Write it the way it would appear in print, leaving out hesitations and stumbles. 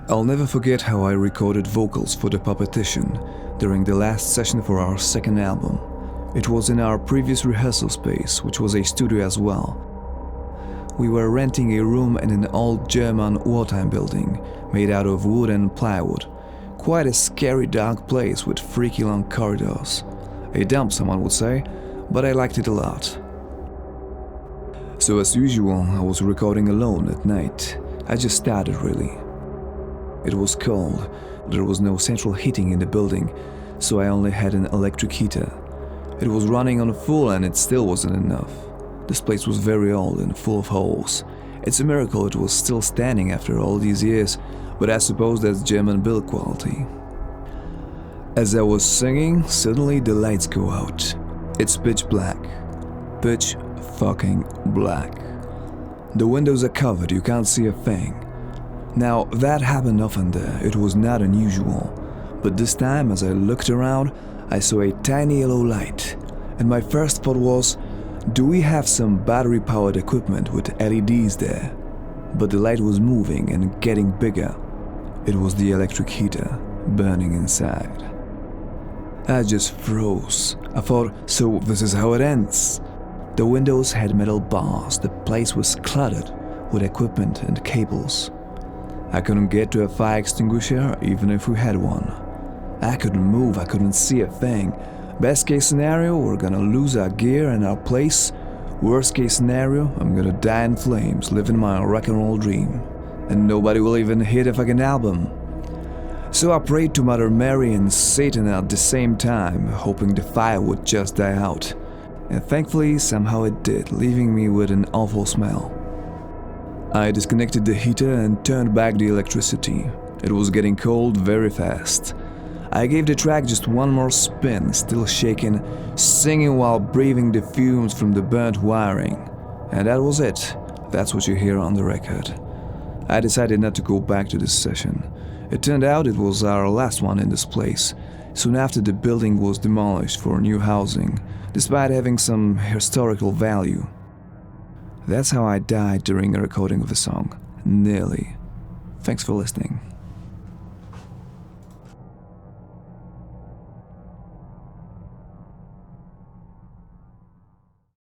I'll never forget how I recorded vocals for the Puppetition during the last session for our second album. It was in our previous rehearsal space, which was a studio as well. We were renting a room in an old German wartime building made out of wood and plywood. Quite a scary dark place with freaky long corridors. A dump, someone would say, but I liked it a lot. So as usual, I was recording alone at night. I just started really. It was cold, there was no central heating in the building, so I only had an electric heater. It was running on full and it still wasn't enough. This place was very old and full of holes. It's a miracle it was still standing after all these years, but I suppose that's German build quality. As I was singing, suddenly the lights go out. It's pitch black. Pitch fucking black. The windows are covered, you can't see a thing. Now, that happened often there, it was not unusual. But this time, as I looked around, I saw a tiny yellow light. And my first thought was, do we have some battery-powered equipment with LEDs there? But the light was moving and getting bigger. It was the electric heater, burning inside. I just froze. I thought, so this is how it ends. The windows had metal bars, the place was cluttered with equipment and cables. I couldn't get to a fire extinguisher even if we had one. I couldn't move, I couldn't see a thing. Best case scenario, we're gonna lose our gear and our place. Worst case scenario, I'm gonna die in flames, living my rock and roll dream. And nobody will even hear the fucking album. So I prayed to Mother Mary and Satan at the same time, hoping the fire would just die out. And thankfully, somehow it did, leaving me with an awful smell. I disconnected the heater and turned back the electricity. It was getting cold very fast. I gave the track just one more spin, still shaking, singing while breathing the fumes from the burnt wiring. And that was it. That's what you hear on the record. I decided not to go back to this session. It turned out it was our last one in this place, soon after the building was demolished for new housing, despite having some historical value. That's how I died during the recording of the song. Nearly. Thanks for listening.